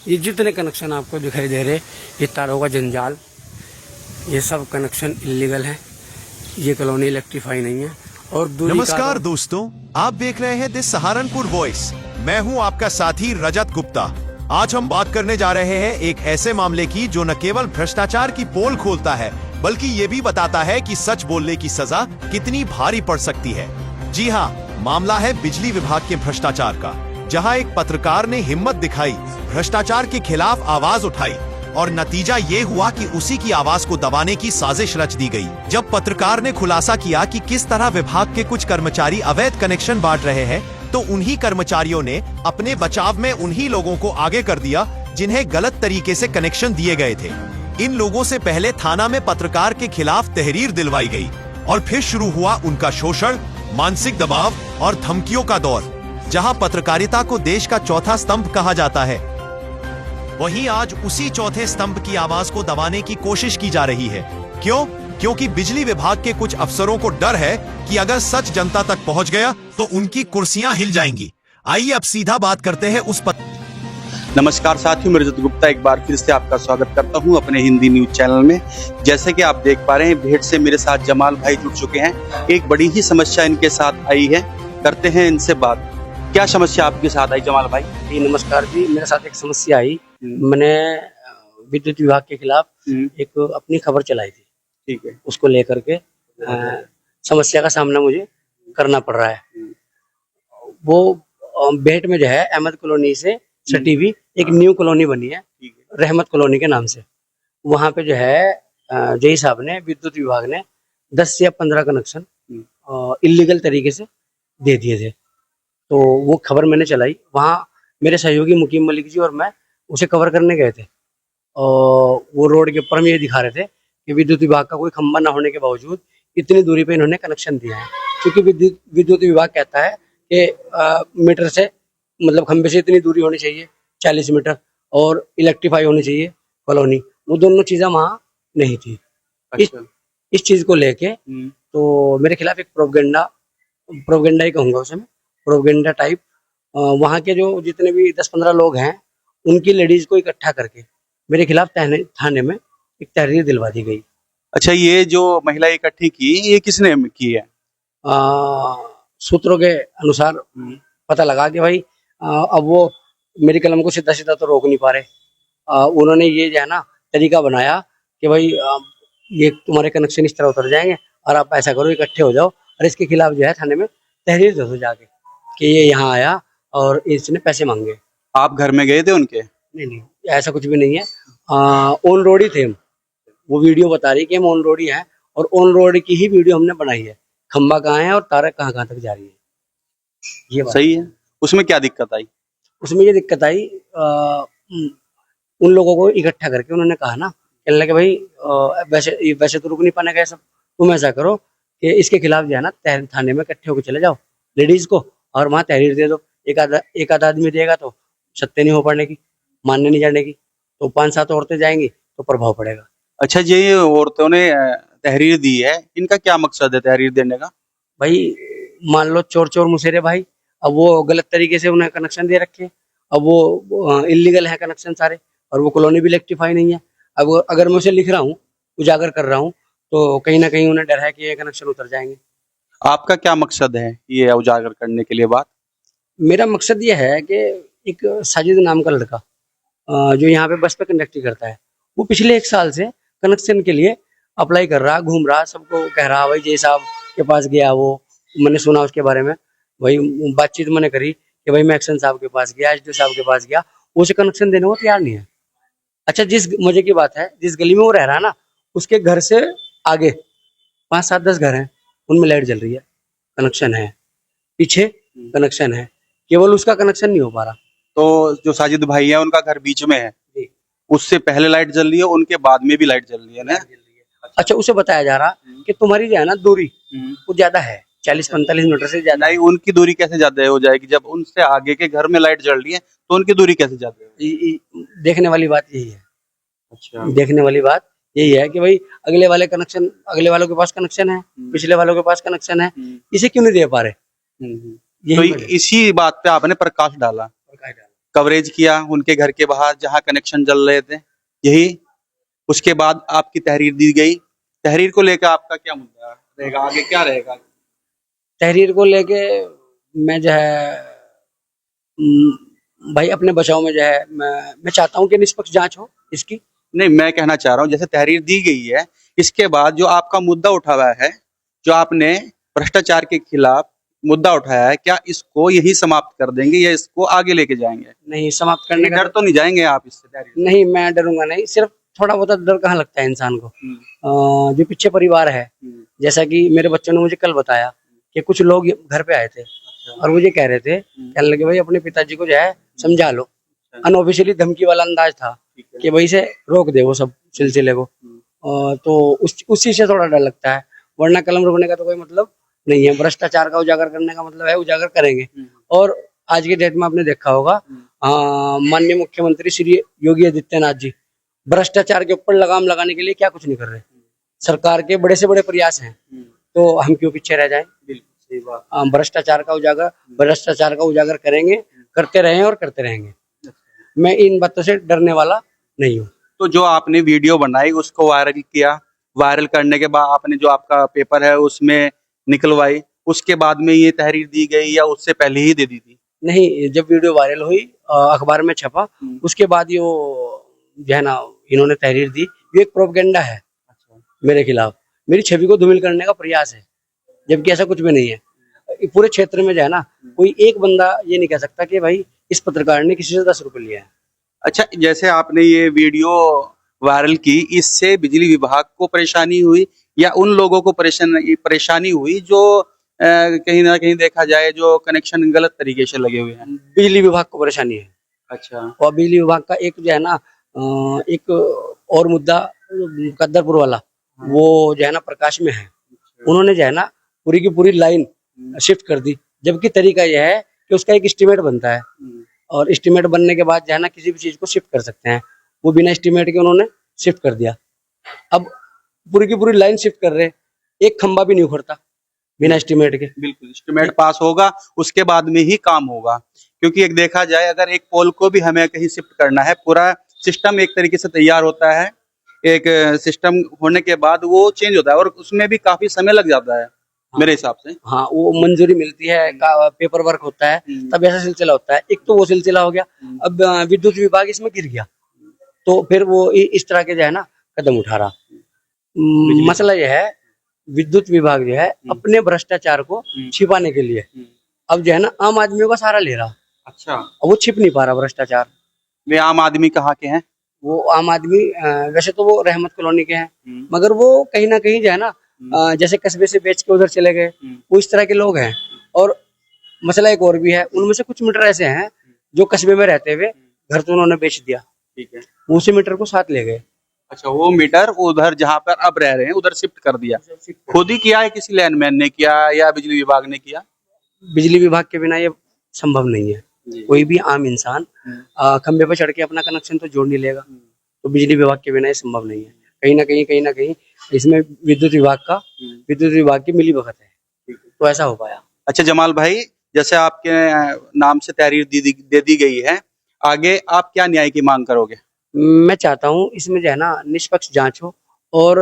ये जितने कनेक्शन आपको दिखाई दे रहे, ये तारों का जंजाल, ये सब कनेक्शन इलीगल है। ये कॉलोनी इलेक्ट्रीफाई नहीं है। और नमस्कार दोस्तों, आप देख रहे हैं दिस सहारनपुर वॉइस। मैं हूं आपका साथी रजत गुप्ता। आज हम बात करने जा रहे हैं एक ऐसे मामले की जो न केवल भ्रष्टाचार की पोल खोलता है, बल्कि ये भी बताता है कि सच बोलने की सजा कितनी भारी पड़ सकती है। जी हाँ, मामला है बिजली विभाग के भ्रष्टाचार का, जहां एक पत्रकार ने हिम्मत दिखाई, भ्रष्टाचार के खिलाफ आवाज उठाई और नतीजा ये हुआ कि उसी की आवाज को दबाने की साजिश रच दी गई। जब पत्रकार ने खुलासा किया कि किस तरह विभाग के कुछ कर्मचारी अवैध कनेक्शन बांट रहे हैं, तो उन्हीं कर्मचारियों ने अपने बचाव में उन्हीं लोगों को आगे कर दिया जिन्हें गलत तरीके से कनेक्शन दिए गए थे। इन लोगों से पहले थाना में पत्रकार के खिलाफ तहरीर दिलवाई गई और फिर शुरू हुआ उनका शोषण, मानसिक दबाव और धमकियों का दौर। जहां पत्रकारिता को देश का चौथा स्तंभ कहा जाता है, वहीं आज उसी चौथे स्तंभ की आवाज को दबाने की कोशिश की जा रही है। क्यों? क्योंकि बिजली विभाग के कुछ अफसरों को डर है कि अगर सच जनता तक पहुंच गया तो उनकी कुर्सियां हिल जाएंगी। आइए अब सीधा बात करते हैं उस पर। नमस्कार साथियों, मैं रजत गुप्ता एक बार फिर से आपका स्वागत करता हूं अपने हिंदी न्यूज चैनल में। जैसे कि आप देख पा रहे हैं, भेंट से मेरे साथ जमाल भाई जुड़ चुके हैं। एक बड़ी ही समस्या इनके साथ आई है, करते हैं इनसे बात। क्या समस्या आपके साथ आई जमाल भाई? जी नमस्कार जी, मेरे साथ एक समस्या आई। मैंने विद्युत विभाग के खिलाफ एक अपनी खबर चलाई थी। ठीक है, उसको लेकर के समस्या का सामना मुझे करना पड़ रहा है। वो भेंट में जो है, अहमद कॉलोनी से सटी हुई एक न्यू कॉलोनी बनी है, रहमत कॉलोनी के नाम से। वहां पे जो है जय साहब ने, विद्युत विभाग ने 10 या 15 कनेक्शन इलीगल तरीके से दे दिए थे। तो वो खबर मैंने चलाई। वहाँ मेरे सहयोगी मुकीम मलिक जी और मैं उसे कवर करने गए थे। और वो रोड के ऊपर में ये दिखा रहे थे कि विद्युत विभाग का कोई खंबा ना होने के बावजूद इतनी दूरी पे इन्होंने कनेक्शन दिया है। क्योंकि विद्युत विभाग कहता है कि मीटर से, मतलब खंबे से इतनी दूरी होनी चाहिए 40 मीटर, और इलेक्ट्रीफाई होनी चाहिए कॉलोनी। वो दोनों चीज़ें वहाँ नहीं थी। अच्छा। इस चीज़ को लेके तो मेरे खिलाफ एक प्रोपेगेंडा ही कहूँगा उसे मैं, प्रोपेगेंडा टाइप। वहाँ के जो जितने भी 10-15 लोग हैं, उनकी लेडीज को इकट्ठा करके मेरे खिलाफ थाने में एक तहरीर दिलवा दी गई। अच्छा, ये जो महिला इकट्ठी की, ये किसने की है? सूत्रों के अनुसार पता लगा कि भाई अब वो मेरी कलम को सीधा सीधा तो रोक नहीं पा रहे। उन्होंने ये जो है ना तरीका बनाया कि भाई ये तुम्हारे कनेक्शन इस तरह उतर जाएंगे और आप ऐसा करो, इकट्ठे हो जाओ और इसके खिलाफ जो है थाने में तहरीर दे दो जाके कि ये यहाँ आया और इसने पैसे मांगे। आप घर में गए थे उनके? नहीं, ऐसा कुछ भी नहीं है। ऑन रोड ही थे हम। वो वीडियो बता रही कि हम ऑन रोड ही हैं, और ऑन रोड की ही वीडियो हमने बनाई है। खंबा कहाँ है और तार कहाँ कहाँ तक जा रही है, ये बात सही है। उसमें क्या दिक्कत आई? उसमें ये दिक्कत आई, उन लोगों को इकट्ठा करके उन्होंने कहा ना, कहने लगे भाई वैसे तो रुक नहीं पाने गए सब, तुम ऐसा करो कि इसके खिलाफ जो है ना थाने में इकट्ठे होकर चले जाओ लेडीज को, और वहाँ तहरीर दे दो। एक आधा आदमी देगा तो सत्य नहीं हो पाने की, मानने नहीं जाने की, तो 5-7 औरतें जाएंगी तो प्रभाव पड़ेगा। अच्छा, ये औरतों ने तहरीर दी है, इनका क्या मकसद है तहरीर देने का? भाई मान लो चोर मुसेरे भाई, अब वो गलत तरीके से उन्हें कनेक्शन दे रखे, अब वो इलीगल है कनेक्शन सारे, और वो कॉलोनी भी इलेक्ट्रीफाई नहीं है। अब अगर मैं उसे लिख रहा हूँ, उजागर कर रहा हूँ, तो कहीं ना कहीं उन्हें डर है कि ये कनेक्शन उतर जाएंगे। आपका क्या मकसद है ये उजागर करने के लिए बात? मेरा मकसद ये है कि एक साजिद नाम का लड़का जो यहाँ पे बस पे कंडक्टिंग करता है, वो पिछले 1 साल से कनेक्शन के लिए अप्लाई कर रहा, घूम रहा, सबको कह रहा भाई जय साहब के पास गया। वो मैंने सुना उसके बारे में, भाई बातचीत मैंने करी कि भाई मैं एक्शन साहब के पास गया, एसडीओ साहब के पास गया, उसे कनेक्शन देने को तैयार नहीं है। अच्छा, जिस मजे की बात है, जिस गली में वो रह रहा है ना, उसके घर से आगे 5-7-10 घर हैं, उनमें लाइट जल रही है, कनेक्शन है, पीछे कनेक्शन है, केवल उसका कनेक्शन नहीं हो पा रहा। तो जो साजिद भाई है, उनका घर बीच में है, जी। उससे पहले लाइट जल रही है, उनके बाद में भी लाइट जल रही है ना? अच्छा, उसे बताया जा रहा कि तुम्हारी जो है ना दूरी वो ज्यादा है, 40-45 मीटर से ज्यादा। नहीं, उनकी दूरी कैसे ज्यादा हो जाएगी? जब उनसे आगे के घर में लाइट जल रही है तो उनकी दूरी कैसे ज्यादा है? देखने वाली बात यही है। अच्छा, देखने वाली बात यही है कि भाई अगले वालों के पास कनेक्शन है, पिछले वालों के पास कनेक्शन है, इसे क्यों नहीं दे पा रहे? तो इसी बात पे आपने प्रकाश डाला। कवरेज किया उनके घर के बाहर जहां कनेक्शन जल रहे थे, यही। उसके बाद आपकी तहरीर दी गई। तहरीर को लेकर आपका क्या मुद्दा रहेगा, आगे क्या रहेगा? तहरीर को लेके मैं जो है भाई अपने बचाव में जो है मैं चाहता हूँ कि निष्पक्ष जांच हो इसकी। नहीं, मैं कहना चाह रहा हूँ जैसे तहरीर दी गई है, इसके बाद जो आपका मुद्दा उठा हुआ है, जो आपने भ्रष्टाचार के खिलाफ मुद्दा उठाया है, क्या इसको यही समाप्त कर देंगे या इसको आगे लेके जाएंगे? नहीं, समाप्त करने का डर तो नहीं जाएंगे आप इससे? तहरीर नहीं, मैं डरूंगा नहीं। सिर्फ थोड़ा बहुत डर कहाँ लगता है इंसान को। जो पीछे परिवार है, जैसा कि मेरे बच्चों ने मुझे कल बताया कि कुछ लोग घर पे आए थे और मुझे कह रहे थे, कहने लगे भाई अपने पिताजी को जो है समझा लो। अनऑफिशियली धमकी वाला अंदाज था कि भाई से रोक दे वो सब सिलसिले को। तो उसी से थोड़ा डर लगता है, वरना कलम रोकने का तो कोई मतलब नहीं है। भ्रष्टाचार का उजागर करने का मतलब है उजागर करेंगे। और आज की डेट में आपने देखा होगा, माननीय मुख्यमंत्री श्री योगी आदित्यनाथ जी भ्रष्टाचार के ऊपर लगाम लगाने के लिए क्या कुछ नहीं कर रहे। सरकार के बड़े से बड़े प्रयास हैं, तो हम क्यों पीछे रह जाएं? भ्रष्टाचार का उजागर करेंगे, करते रहे और करते रहेंगे। मैं इन बातों से डरने वाला नहीं हूँ। तो जो आपने वीडियो बनाई उसको वायरल किया, वायरल करने के बाद आपने जो आपका पेपर है उसमें निकलवाई, उसके बाद में ये तहरीर दी गई या उससे पहले ही दे दी थी? नहीं, जब वीडियो वायरल हुई, अखबार में छपा, उसके बाद ये जो है ना इन्होंने तहरीर दी। ये एक प्रोपेगेंडा है मेरे खिलाफ, मेरी छवि को धूमिल करने का प्रयास है, जबकि ऐसा कुछ भी नहीं है। पूरे क्षेत्र में जो है ना कोई एक बंदा ये नहीं कह सकता कि भाई इस पत्रकार ने किसी से 10 रुपए लिया है। अच्छा, जैसे आपने ये वीडियो वायरल की, इससे बिजली विभाग को परेशानी हुई या उन लोगों को परेशानी हुई जो कहीं ना कहीं देखा जाए जो कनेक्शन गलत तरीके से लगे हुए हैं? बिजली विभाग को परेशानी है। अच्छा। और बिजली विभाग का एक जो है ना एक और मुद्दा कद्दरपुर वाला, वो जो है ना प्रकाश में है। उन्होंने जो है ना पूरी की पूरी लाइन शिफ्ट कर दी, जबकि तरीका यह है कि उसका एक एस्टीमेट बनता है और एस्टीमेट बनने के बाद जो है ना किसी भी चीज को शिफ्ट कर सकते हैं। वो बिना एस्टीमेट के उन्होंने शिफ्ट कर दिया। अब पूरी की पूरी लाइन शिफ्ट कर रहे, एक खंबा भी नहीं उखड़ता बिना एस्टीमेट के। बिल्कुल, एस्टीमेट पास होगा उसके बाद में ही काम होगा, क्योंकि एक देखा जाए अगर एक पोल को भी हमें कहीं शिफ्ट करना है, पूरा सिस्टम एक तरीके से तैयार होता है, एक सिस्टम होने के बाद वो चेंज होता है और उसमें भी काफी समय लग जाता है। हाँ, मेरे हिसाब से। हाँ, वो मंजूरी मिलती है, पेपर वर्क होता है, तब ऐसा सिलसिला होता है। एक तो वो सिलसिला हो गया। अब विद्युत विभाग इसमें गिर गया, तो फिर वो इस तरह के जो है ना कदम उठा रहा। मसला यह है, विद्युत विभाग जो है अपने भ्रष्टाचार को छिपाने के लिए अब जो है ना आम आदमियों का सहारा ले रहा। अच्छा। अब वो छिप नहीं पा रहा भ्रष्टाचार। वे आम आदमी कहाँ के हैं? वो आम आदमी वैसे तो वो रहमत कॉलोनी के हैं, मगर वो कहीं ना कहीं जो है ना जैसे कस्बे से बेच के उधर चले गए, वो इस तरह के लोग हैं। और मसला एक और भी है, उनमें से कुछ मीटर ऐसे हैं जो कस्बे में रहते हुए घर तो उन्होंने बेच दिया। ठीक है, उसी मीटर को साथ ले गए। अच्छा, वो मीटर उधर जहाँ पर अब रह रहे हैं उधर शिफ्ट कर दिया। खुद ही किया है, किसी लैंडमैन ने किया या बिजली विभाग ने किया? बिजली विभाग के बिना ये संभव नहीं है। कोई भी आम इंसान खंबे पर चढ़ के अपना कनेक्शन तो जोड़ नहीं लेगा, तो बिजली विभाग के बिना ये संभव नहीं है। कहीं ना कहीं इसमें विद्युत विभाग की मिलीभगत है, तो ऐसा हो पाया। अच्छा जमाल भाई, जैसे आपके नाम से तहरीर दे दी गई है, आगे आप क्या न्याय की मांग करोगे? मैं चाहता हूँ इसमें जो है ना निष्पक्ष जांच हो और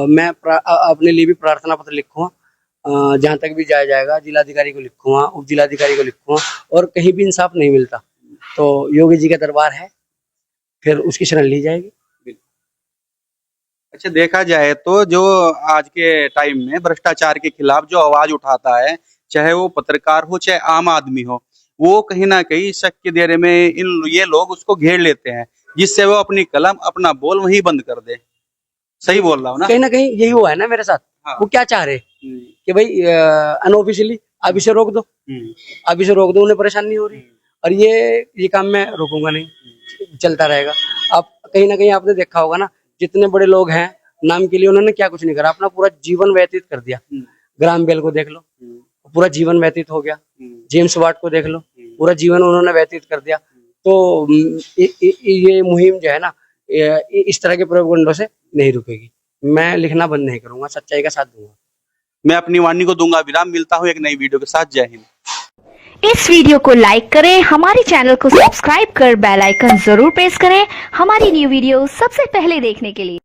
मैं अपने लिए भी प्रार्थना पत्र लिखूंगा। जहां तक भी जाया जाएगा जिलाधिकारी को लिखूंगा, उप जिलाधिकारी को लिखूंगा, और कहीं भी इंसाफ नहीं मिलता तो योगी जी का दरबार है, फिर उसकी शरण ली जाएगी। अच्छा, देखा जाए तो जो आज के टाइम में भ्रष्टाचार के खिलाफ जो आवाज उठाता है, चाहे वो पत्रकार हो चाहे आम आदमी हो, वो कहीं ना कहीं शक के दायरे में ये लोग उसको घेर लेते हैं, जिससे वो अपनी कलम अपना बोल वहीं बंद कर दे। सही बोल रहा हूँ ना? कहीं यही हुआ है ना मेरे साथ। हाँ। वो क्या चाह रहे कि भाई अनऑफिशियली आप इसे रोक दो, आप इसे रोक दो, उन्हें परेशानी नहीं हो रही, और ये काम मैं रोकूंगा नहीं, चलता रहेगा। आप कहीं ना कहीं आपने देखा होगा ना, जितने बड़े लोग हैं नाम के लिए उन्होंने क्या कुछ नहीं करा, अपना पूरा जीवन व्यतीत कर दिया। ग्राम बेल को देख लो, पूरा जीवन व्यतीत हो गया। जेम्स वाट को देख लो, पूरा जीवन उन्होंने व्यतीत कर दिया। तो ये मुहिम जो है ना इस तरह के प्रोपेगेंडा से नहीं रुकेगी। मैं लिखना बंद नहीं करूंगा, सच्चाई का साथ दूंगा। मैं अपनी वाणी को दूंगा विराम। मिलता हूँ एक नई वीडियो के साथ। जय हिंद। इस वीडियो को लाइक करें, हमारे चैनल को सब्सक्राइब कर बेल आइकन जरूर प्रेस करें हमारी न्यू वीडियो सबसे पहले देखने के लिए।